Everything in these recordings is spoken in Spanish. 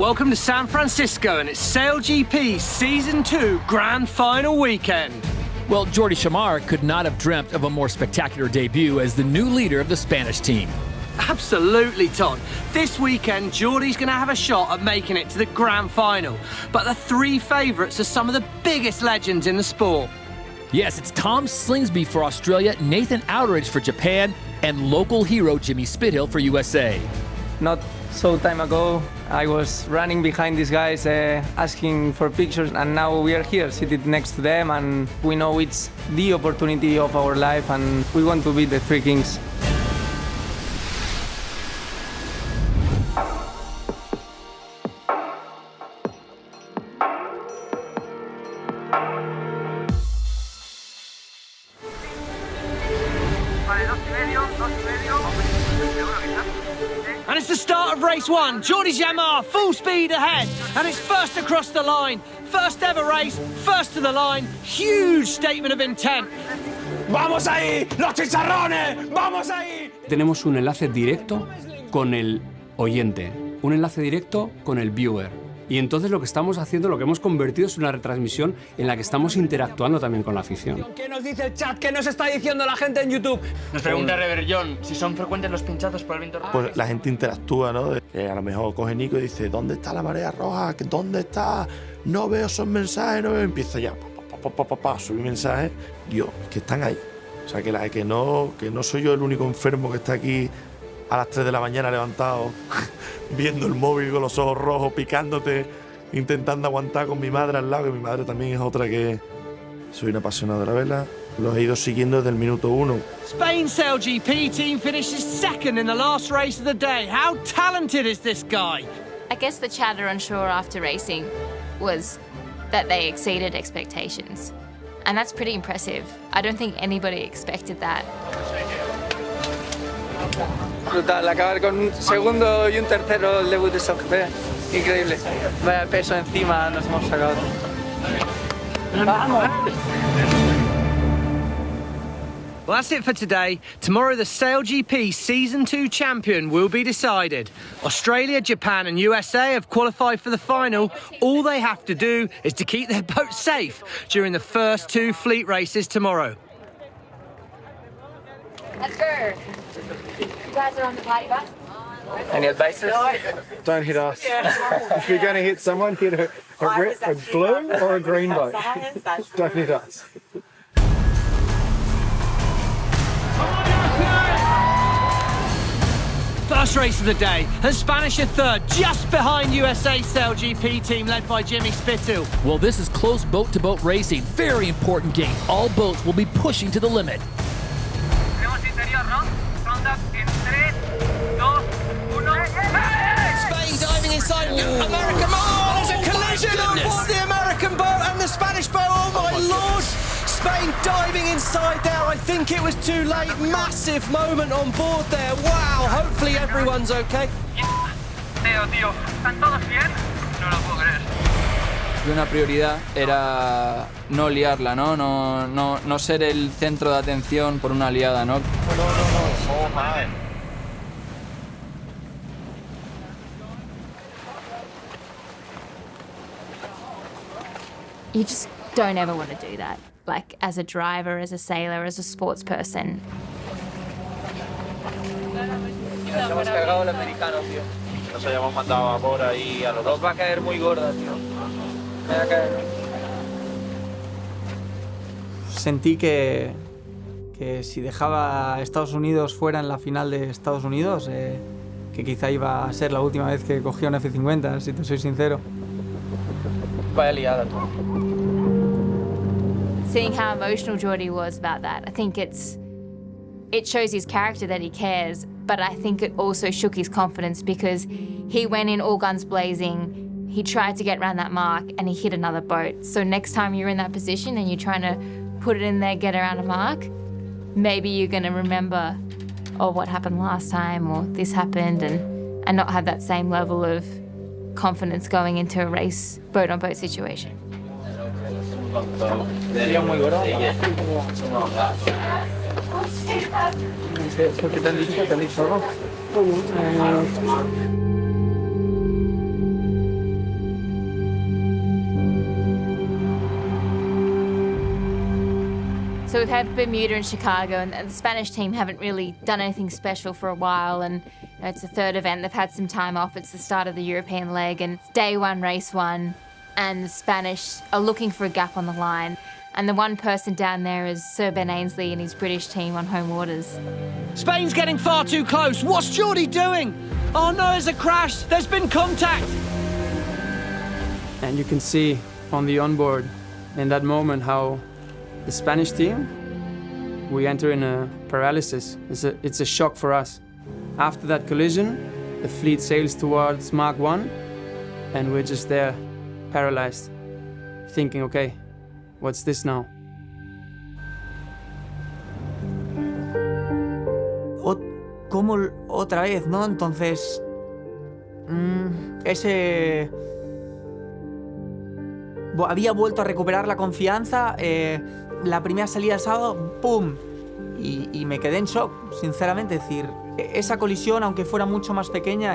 Welcome to San Francisco and it's SailGP Season 2 Grand Final weekend. Well, Jordi Xammar could not have dreamt of a more spectacular debut as the new leader of the Spanish team. Absolutely, Todd. This weekend, Jordi's going to have a shot at making it to the Grand Final. But the three favourites are some of the biggest legends in the sport. Yes, it's Tom Slingsby for Australia, Nathan Outteridge for Japan, and local hero Jimmy Spithill for USA. Not so time ago, I was running behind these guys asking for pictures, and now we are here, seated next to them, and we know it's the opportunity of our life, and we want to be the three kings. And it's the start of race one. Jordi Xammar, full speed ahead. And it's first across the line. First ever race, first to the line. Huge statement of intent. ¡Vamos ahí! ¡Los chicharrones! ¡Vamos ahí! Tenemos un enlace directo con el oyente, un enlace directo con el viewer. Y entonces lo que estamos haciendo, lo que hemos convertido es una retransmisión en la que estamos interactuando también con la afición. ¿Qué nos dice el chat? ¿Qué nos está diciendo la gente en YouTube? Nos pregunta Rever John si son frecuentes los pinchazos por el viento rojo. Pues la gente interactúa, ¿no? A lo mejor coge Nico y dice, ¿dónde está la marea roja? ¿Dónde está? No veo esos mensajes, no veo. Empieza ya, subir mensajes. Dios, que están ahí. O sea, que no soy yo el único enfermo que está aquí a las 3 de la mañana levantado, viendo el móvil con los ojos rojos, picándote, intentando aguantar con mi madre al lado, que mi madre también es otra que... Soy un apasionado de la vela, los he ido siguiendo desde el minuto 1. Spain's SailGP team finishes second in the last race of the day. How talented is this guy? I guess the chatter on shore after racing was that they exceeded expectations. And that's pretty impressive. I don't think anybody expected that. Brutal, acabar con un segundo y un tercero el debut de SailGP. Increíble. Vaya peso encima nos hemos sacado. ¡Vamos! Well, that's it for today. Tomorrow, the SailGP Season 2 champion will be decided. Australia, Japan and USA have qualified for the final. All they have to do is to keep their boat safe during the first two fleet races tomorrow. Let's go. You guys are on the party bus? Any advices? Don't hit us. If you're going to hit someone, hit a blue or a green boat. Don't hit us. First race of the day, and Spanish are third, just behind USA's SailGP team led by Jimmy Spithill. Well, this is close boat-to-boat racing. Very important game. All boats will be pushing to the limit. Spain diving inside American. Oh, there's a collision on board the American boat and the Spanish boat. Oh my lord! Spain diving inside there. I think it was too late. Massive moment on board there. Wow, hopefully everyone's okay. Tío, ¿están todos bien? No lo puedo creer. Y una prioridad era no liarla, ¿no? No ser el centro de atención por una liada, ¿no? You just don't ever want to do that. Like, as a driver, as a sailor, as a sports person. Nos hemos cargado el americano, tío. Nos hayamos mandado a vapor ahí a los dos. Nos va a caer muy gorda, tío. Me va a caer. Sentí que si dejaba a Estados Unidos fuera en la final de Estados Unidos, que quizá iba a ser la última vez que cogía un F50, si te soy sincero. Vaya liada, tú. Seeing how emotional Jordi was about that, I think it shows his character that he cares, but I think it also shook his confidence because he went in all guns blazing, he tried to get around that mark and he hit another boat. So next time you're in that position and you're trying to put it in there, get around a mark, maybe you're going to remember, oh, what happened last time or this happened and not have that same level of confidence going into a race, boat-on-boat situation. Sería muy gordo. ¿Qué te han dicho? ¿Te han dicho algo? So we've had Bermuda and Chicago, and the Spanish team haven't really done anything special for a while, and you know, it's the third event. They've had some time off. It's the start of the European leg, and it's day one, race one, and the Spanish are looking for a gap on the line. And the one person down there is Sir Ben Ainsley and his British team on home waters. Spain's getting far too close. What's Jordi doing? Oh no, there's a crash. There's been contact. And you can see on the onboard in that moment how the Spanish team, we enter in a paralysis. It's a shock for us. After that collision, the fleet sails towards Mach 1, and we're just there, paralyzed, thinking, okay, what's this now? ¿Cómo otra vez, no? Entonces, había vuelto a recuperar la confianza. La primera salida del sábado, ¡pum! Y me quedé en shock, sinceramente. Es decir, esa colisión, aunque fuera mucho más pequeña,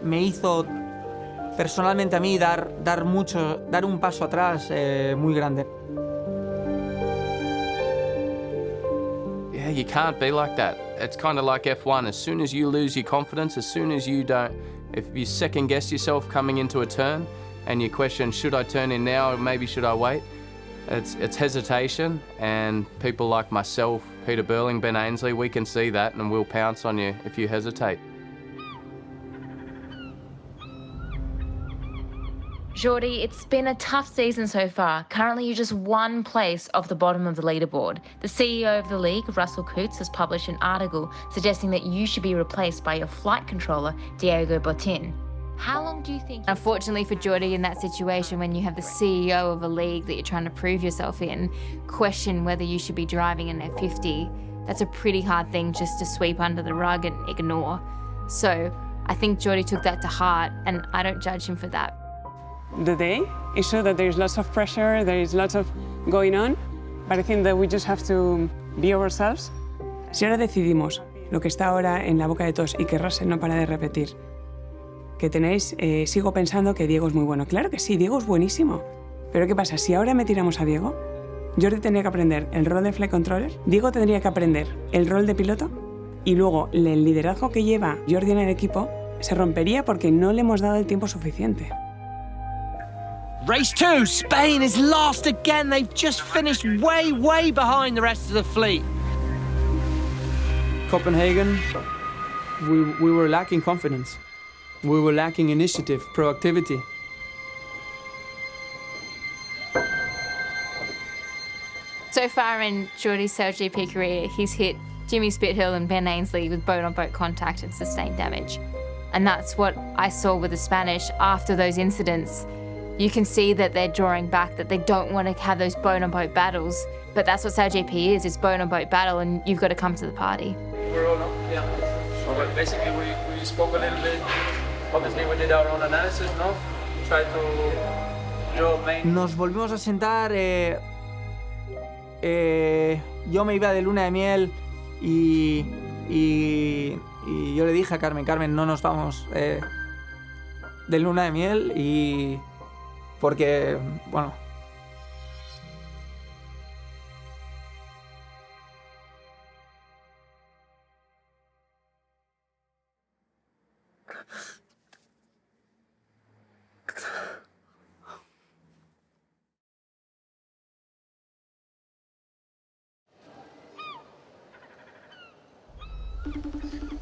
me hizo personalmente a mí dar un paso atrás muy grande. Yeah, you can't be like that. It's kind of like F1. As soon as you lose your confidence, as soon as you don't, if you second guess yourself coming into a turn and you question, should I turn in now or maybe should I wait? It's hesitation, and people like myself, Peter Burling, Ben Ainsley, we can see that and we'll pounce on you if you hesitate. Jordi, it's been a tough season so far. Currently, you're just one place off the bottom of the leaderboard. The CEO of the league, Russell Coutts, has published an article suggesting that you should be replaced by your flight controller, Diego Botin. How long do you think... Unfortunately for Jordi, in that situation, when you have the CEO of a league that you're trying to prove yourself in, question whether you should be driving an F50, that's a pretty hard thing just to sweep under the rug and ignore. So I think Jordi took that to heart, and I don't judge him for that. The day is so that there's lots of pressure, there is lots of going on, but I think that we just have to be ourselves. Si ahora decidimos lo que está ahora en la boca de todos y que Russell no para de repetir, que tenéis, sigo pensando que Diego es muy bueno. Claro que sí, Diego es buenísimo. Pero ¿qué pasa? Si ahora tiramos a Diego, Jordi tendría que aprender el rol de flight controller, Diego tendría que aprender el rol de piloto y luego el liderazgo que lleva Jordi en el equipo se rompería porque no le hemos dado el tiempo suficiente. Race 2, Spain is last again. They've just finished way behind the rest of the fleet. Copenhagen, we were lacking confidence. We were lacking initiative, proactivity. So far in Jordi's SailGP career, he's hit Jimmy Spithill and Ben Ainsley with boat-on-boat contact and sustained damage. And that's what I saw with the Spanish after those incidents. You can see that they're drawing back, that they don't want to have those boat-on-boat battles. But that's what SailGP is, it's boat-on-boat battle, and you've got to come to the party. We're all up, yeah. So basically we spoke a little bit. Obviously we did our own analysis, no? Try to draw main... Nos volvimos a sentar, yo me iba de luna de miel y yo le dije a Carmen, no nos vamos de luna de miel y... Porque, bueno...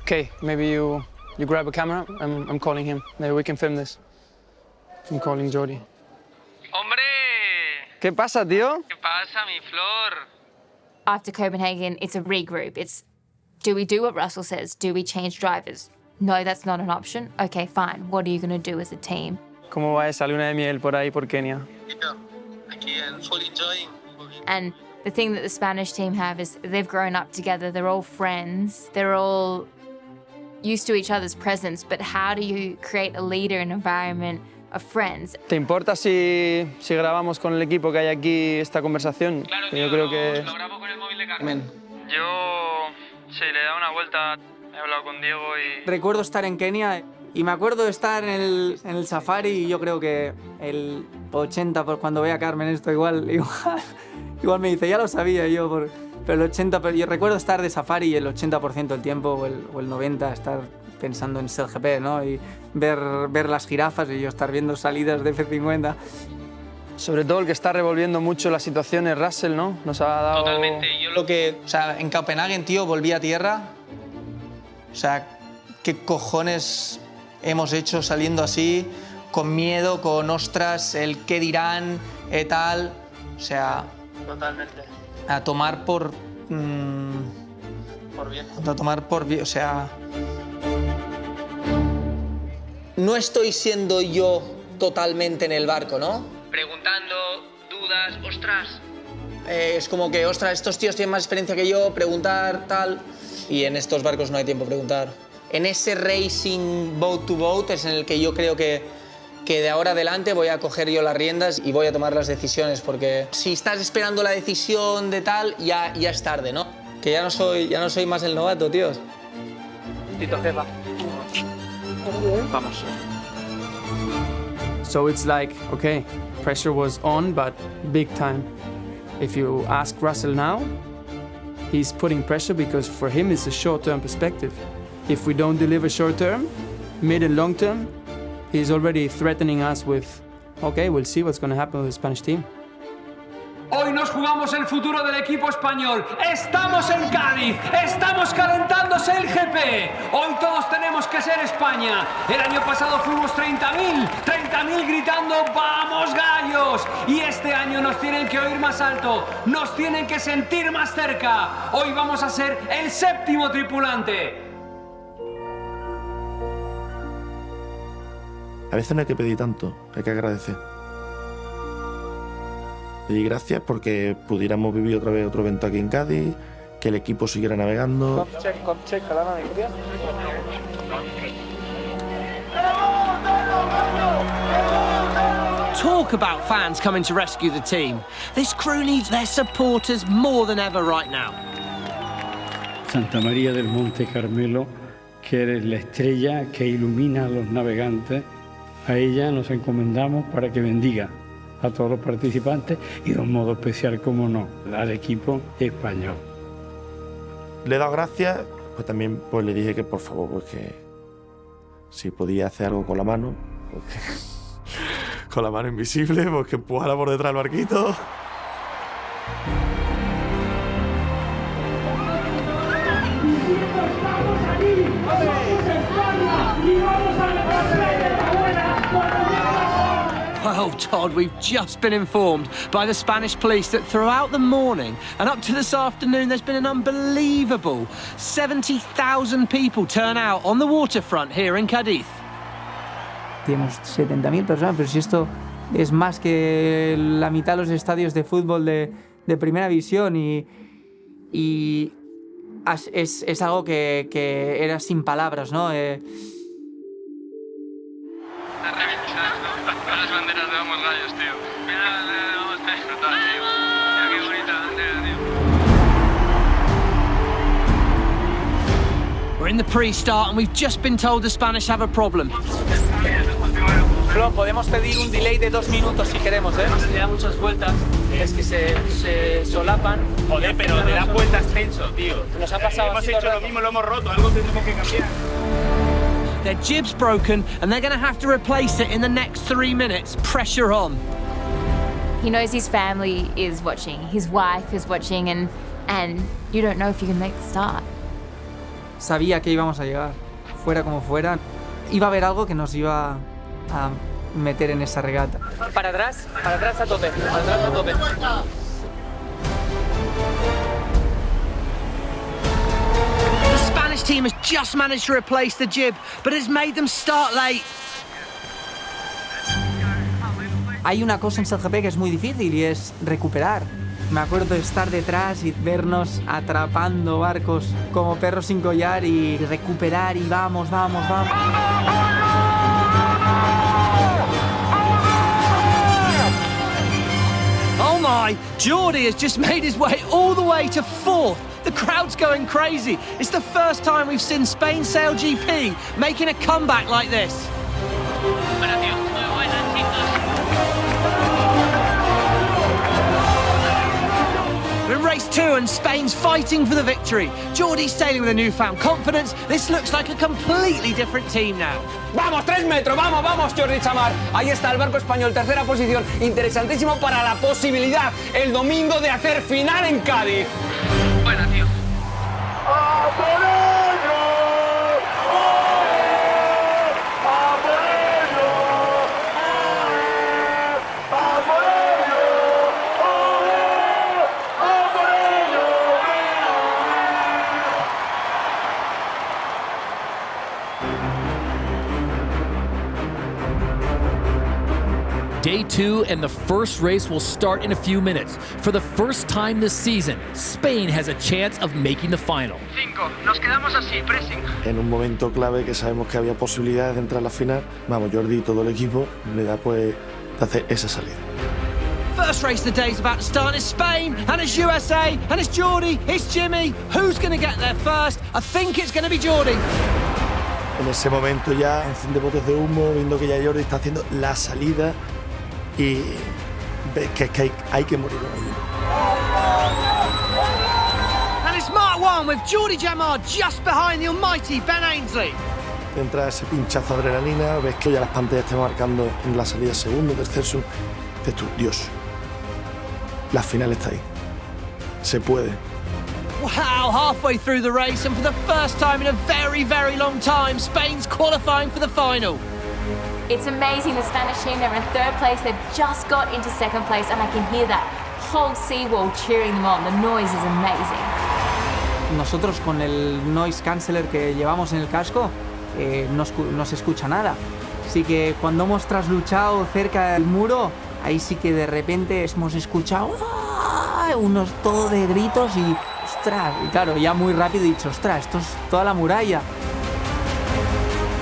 Okay, maybe you grab a camera. I'm calling him. Maybe we can film this. I'm calling Jordi. ¡Hombre! ¿Qué pasa, tío? ¿Qué pasa, mi flor? After Copenhagen, it's a regroup. It's, do we do what Russell says? Do we change drivers? No, that's not an option. Okay, fine. What are you going to do as a team? ¿Cómo va esa luna de miel por ahí, por Kenia? Aquí en full enjoying. And the thing that the Spanish team have is they've grown up together. They're all friends. They're all used to each other's presence. But how do you create a leader in an environment of friends? ¿Te importa si grabamos con el equipo que hay aquí esta conversación? Claro, tío, yo creo que... lo grabo con el móvil de Carmen. Yo, sí, le he dado una vuelta, he hablado con Diego y... Recuerdo estar en Kenia y me acuerdo de estar en el safari y yo creo que el 80, por cuando vea a Carmen esto igual Igual me dice, ya lo sabía yo, pero el 80%, pero yo recuerdo estar de safari y el 80% del tiempo, o el 90%, estar pensando en SailGP, ¿no? Y ver las jirafas y yo estar viendo salidas de F50. Sobre todo el que está revolviendo mucho la situación es Russell, ¿no? Nos ha dado... Totalmente. Yo lo que... O sea, en Copenhague, tío, volví a tierra. O sea, ¿qué cojones hemos hecho saliendo así? Con miedo, con ostras, el qué dirán, tal... O sea... Totalmente. A tomar por... Por bien. A tomar por bien, o sea... No estoy siendo yo totalmente en el barco, ¿no? Preguntando, dudas, ostras. Es como que, ostras, estos tíos tienen más experiencia que yo, preguntar, tal. Y en estos barcos no hay tiempo a preguntar. En ese racing boat to boat es en el que yo creo que de ahora adelante voy a coger yo las riendas y voy a tomar las decisiones, porque si estás esperando la decisión de tal, ya es tarde, ¿no? Que ya no soy más el novato, tíos. Tito jefa. Vamos. So it's like, okay, pressure was on, but big time. If you ask Russell now, he's putting pressure because for him it's a short-term perspective. If we don't deliver short-term, mid and long-term, he's already threatening us with, okay, we'll see what's going to happen with the Spanish team. Hoy nos jugamos el futuro del equipo español. Estamos en Cádiz, estamos calentando SailGP. Hoy todos tenemos que ser España. El año pasado fuimos 30.000 gritando ¡vamos gallos! Y este año nos tienen que oír más alto, nos tienen que sentir más cerca. Hoy vamos a ser el 7º tripulante. A veces no hay que pedir tanto, hay que agradecer. Y gracias porque pudiéramos vivir otra vez otro evento aquí en Cádiz, que el equipo siguiera navegando. Talk about fans coming to rescue the team. This crew needs their supporters more than ever right now. Santa María del Monte Carmelo, que eres la estrella que ilumina a los navegantes, a ella nos encomendamos para que bendiga a todos los participantes y de un modo especial, como no, al equipo español. Le he dado gracias, pues también pues le dije que por favor, pues que si podía hacer algo con la mano, pues que, con la mano invisible, pues que empujara por detrás el barquito. Well, Todd, we've just been informed by the Spanish police that throughout the morning and up to this afternoon, there's been an unbelievable 70,000 people turn out on the waterfront here in Cádiz. Tenemos 70.000 personas, pero si esto es más que la mitad de los estadios de fútbol de primera división y es algo que era sin palabras, ¿no? Las banderas de vamos gallos, tío. Mira, vamos a disfrutar, tío. Mira qué bonita bandera, tío. We're in the pre-start and we've just been told the Spanish have a problem. Flo, podemos pedir un delay de 2 minutos si queremos, ¿eh? Le da muchas vueltas, es que se solapan. Joder, pero le da vueltas tenso, tío. Nos ha pasado hemos así hecho todo el lo rato. mismo, lo hemos roto, algo tenemos que cambiar. Their jib's broken and they're going to have to replace it in the next 3 minutes. Pressure on. He knows his family is watching, his wife is watching, and you don't know if you can make the start. Sabía que íbamos a llegar, fuera como fuera. Iba a haber algo que nos iba a meter en esa regata. Para atrás a tope, para atrás a tope. The Spanish team has just managed to replace the jib, but it's made them start late. Hay una cosa en SailGP que es muy difícil y es recuperar. Me acuerdo de estar detrás y vernos atrapando barcos como perros sin collar y recuperar y vamos. Oh my, Jordi has just made his way all the way to 4th. The crowd's going crazy. It's the first time we've seen Spain SailGP making a comeback like this. race 2 and Spain's fighting for the victory. Jordi's sailing with a newfound confidence. This looks like a completely different team now. Vamos, 3 metros, vamos, vamos, Jordi Xammar. Ahí está el barco español, tercera posición. Interesantísimo para la posibilidad el domingo de hacer final en Cádiz. Buena, tío. ¡A por ello! ¡A por ello! ¡A por ello! ¡A por ello! Day 2 and the first race will start in a few minutes. For the first time this season, Spain has a chance of making the final. 5. Nos quedamos así, pressing. En un momento clave que sabemos que había posibilidades de entrar a la final, vamos, Jordi y todo el equipo le da pues de hacer esa salida. First race of the day is about to start. It's Spain, and it's USA, and it's Jordi, it's Jimmy. Who's going to get there first? I think it's going to be Jordi. En ese momento ya enciende botes de humo, viendo que ya Jordi está haciendo la salida y ves que hay que morir con ello. And it's Mark 1 with Jordi Xammar just behind the almighty Ben Ainsley. Entra ese pinchazo de adrenalina, ves que ya las pantallas te marcando en la salida segundo, tercero. Dices tú, Dios, la final está ahí. Se puede. Wow, halfway through the race, and for the first time in a very, very long time, Spain's qualifying for the final. It's amazing, the Spanish team, they're in third place, they've just got into second place, and I can hear that whole seawall cheering them on. The noise is amazing. Nosotros con el noise canceller que llevamos en el casco no se escucha nada. Así que cuando hemos trasluchado cerca del muro, ahí sí que de repente hemos escuchado unos todo de gritos y ostras, y claro, ya muy rápido he dicho, ostras, esto es toda la muralla.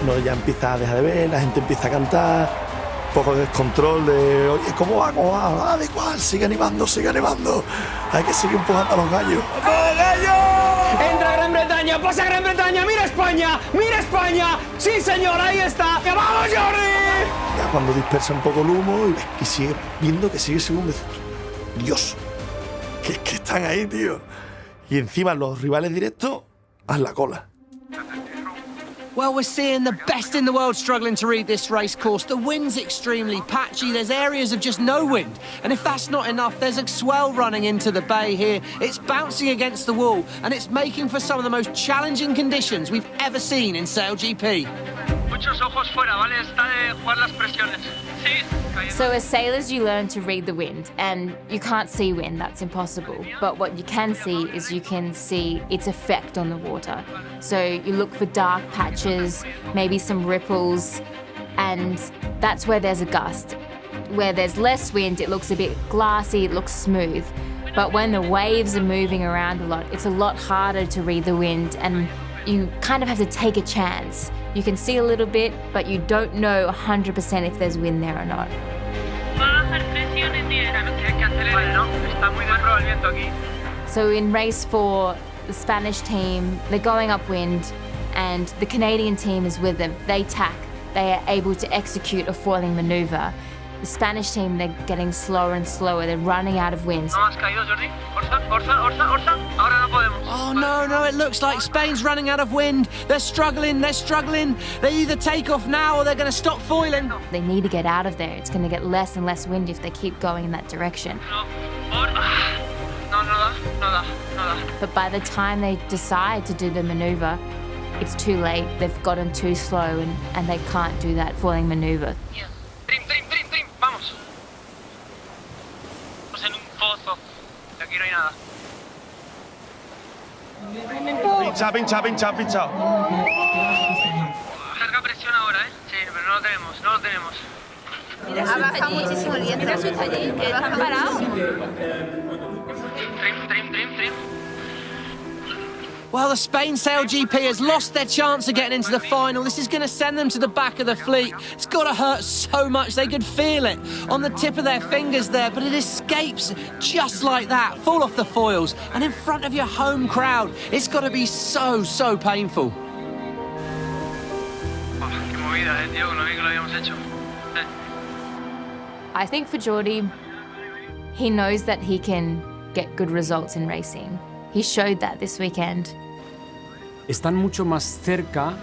No, ya empieza a dejar de ver, la gente empieza a cantar, un poco de descontrol de, oye, ¿cómo va? ¿Cómo va? Ah, da igual, sigue animando, hay que seguir empujando a los gallos. ¡Vamos, gallo! Entra Gran Bretaña, pasa Gran Bretaña, mira España, sí señor, ahí está, ¡vamos Jordi! Ya cuando dispersa un poco el humo y ves que sigue viendo que sigue segundo, Dios, que están ahí, tío. Y encima los rivales directos, haz la cola. Well, we're seeing the best in the world struggling to read this race course. The wind's extremely patchy. There's areas of just no wind. And if that's not enough, there's a swell running into the bay here. It's bouncing against the wall, and it's making for some of the most challenging conditions we've ever seen in SailGP. Muchos ojos fuera, ¿vale? Está de jugar las presiones. Sí. So as sailors, you learn to read the wind, and you can't see wind, that's impossible. But what you can see is you can see its effect on the water. So you look for dark patches, maybe some ripples, and that's where there's a gust. Where there's less wind, it looks a bit glassy, it looks smooth. But when the waves are moving around a lot, it's a lot harder to read the wind, and you kind of have to take a chance. You can see a little bit, but you don't know 100% if there's wind there or not. So in race 4, the Spanish team, they're going upwind, and the Canadian team is with them. They tack. They are able to execute a foiling maneuver. The Spanish team, they're getting slower and slower. They're running out of wind. Oh, no, it looks like Spain's running out of wind. They're struggling. They either take off now or they're going to stop foiling. They need to get out of there. It's going to get less and less windy if they keep going in that direction. But by the time they decide to do the maneuver, it's too late. They've gotten too slow and they can't do that foiling maneuver. Trim, vamos. Estamos en un pozo. Aquí no hay nada. Pincha. Carga presión ahora, ¿eh? Sí, pero no lo tenemos. Ha bajado muchísimo el viento. Mira su allí, que están parados. Trim. Well, the Spain SailGP has lost their chance of getting into the final. This is going to send them to the back of the fleet. It's got to hurt so much. They could feel it on the tip of their fingers there, but it escapes just like that. Fall off the foils and in front of your home crowd. It's got to be so painful. Qué movida, tío, con lo bien que lo habíamos hecho. I think for Jordi, he knows that he can get good results in racing. He showed that this weekend. Están mucho más cerca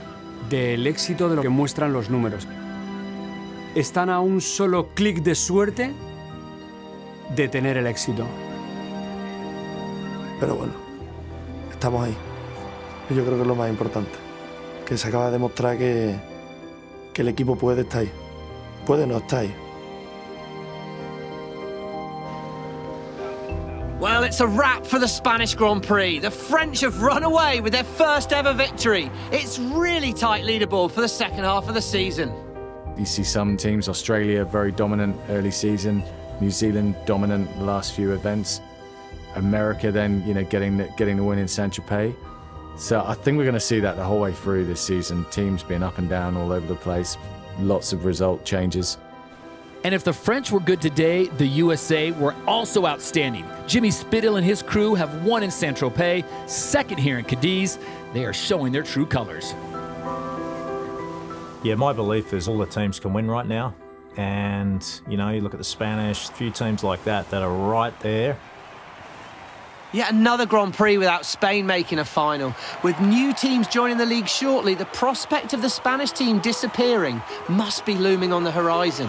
del éxito de lo que muestran los números. Están a un solo clic de suerte de tener el éxito. Pero bueno, estamos ahí. Y yo creo que es lo más importante. Que se acaba de demostrar que el equipo puede estar ahí. Puede no estar ahí. Well, it's a wrap for the Spanish Grand Prix. The French have run away with their first ever victory. It's really tight leaderboard for the second half of the season. You see some teams, Australia very dominant early season, New Zealand dominant the last few events, America then, you know, getting the win in Saint-Tropez. So I think we're going to see that the whole way through this season. Teams being up and down all over the place, lots of result changes. And if the French were good today, the USA were also outstanding. Jimmy Spithill and his crew have won in Saint-Tropez, second here in Cadiz. They are showing their true colors. Yeah, my belief is all the teams can win right now. And, you know, you look at the Spanish, a few teams like that are right there. Yet another Grand Prix without Spain making a final. With new teams joining the league shortly, the prospect of the Spanish team disappearing must be looming on the horizon.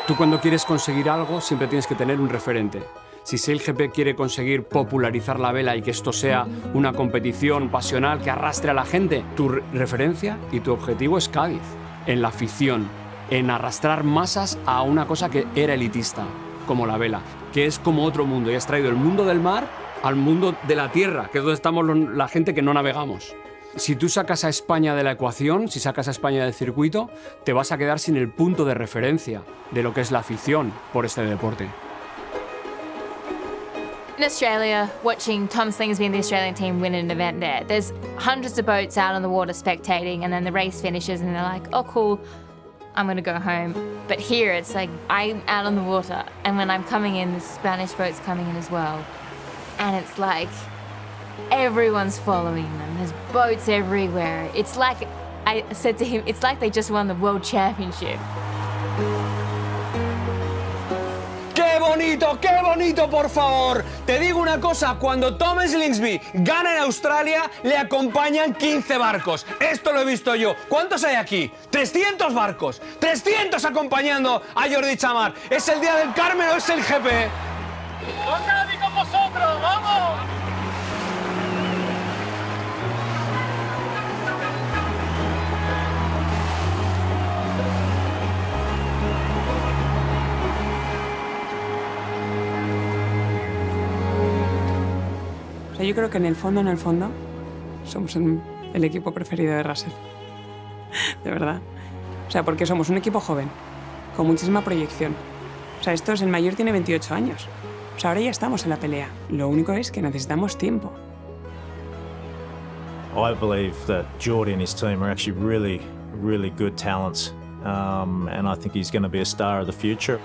Tú cuando quieres conseguir algo siempre tienes que tener un referente. Si SailGP quiere conseguir popularizar la vela y que esto sea una competición pasional que arrastre a la gente, tu referencia y tu objetivo es Cádiz, en la afición, en arrastrar masas a una cosa que era elitista, como la vela, que es como otro mundo, y has traído el mundo del mar al mundo de la tierra, que es donde estamos la gente que no navegamos. Si tú sacas a España de la ecuación, si sacas a España del circuito, te vas a quedar sin el punto de referencia de lo que es la afición por este deporte. In Australia, watching Tom Slingsby and the Australian team win an event there's hundreds of boats out on the water spectating, and then the race finishes and they're like, oh cool, I'm gonna go home. But here it's like, I'm out on the water, and when I'm coming in, the Spanish boat's coming in as well. And it's like, everyone's following them. There's boats everywhere. It's like, I said to him, it's like they just won the World Championship. ¡Qué bonito, por favor! Te digo una cosa, cuando Tom Slingsby gana en Australia, le acompañan 15 barcos. Esto lo he visto yo. ¿Cuántos hay aquí? 300 barcos. 300 acompañando a Jordi Xammar. ¿Es el Día del Carmen o es el GP? ¡Con Cádiz con vosotros! ¡Vamos! O sea, yo creo que en el fondo, somos el equipo preferido de Russell. De verdad. O sea, porque somos un equipo joven, con muchísima proyección. O sea, el mayor tiene 28 años. O sea, ahora ya estamos en la pelea. Lo único es que necesitamos tiempo. I believe that Jordi and his team are actually really, really good talents. And I think he's going to be a star of the future.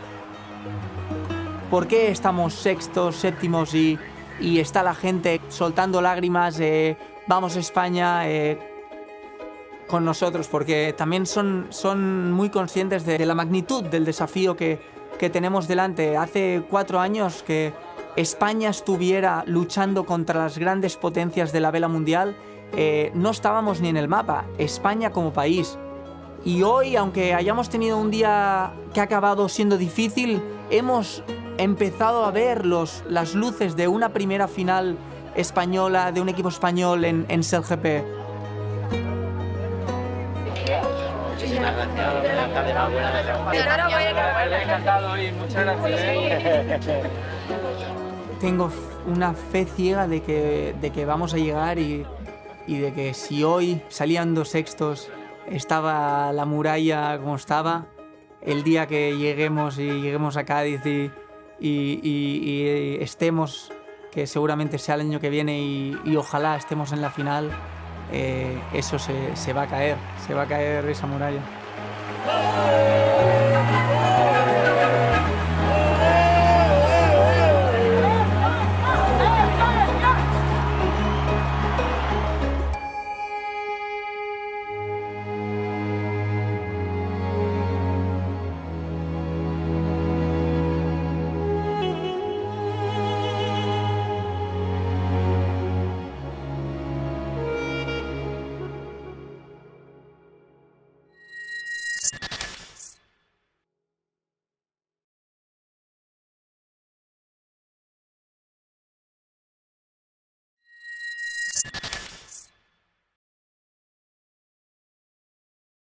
¿Por qué estamos sextos, séptimos y está la gente soltando lágrimas, vamos España, con nosotros? Porque también son muy conscientes de la magnitud del desafío que tenemos delante. Hace 4 años que España estuviera luchando contra las grandes potencias de la vela mundial, no estábamos ni en el mapa, España como país. Y hoy, aunque hayamos tenido un día que ha acabado siendo difícil, hemos empezado a ver las luces de una primera final española, de un equipo español en SailGP. Tengo una fe ciega de que vamos a llegar y de que si hoy salían 2 sextos, estaba la muralla como estaba, el día que lleguemos a Cádiz y estemos, que seguramente sea el año que viene y ojalá estemos en la final, eso se va a caer esa muralla.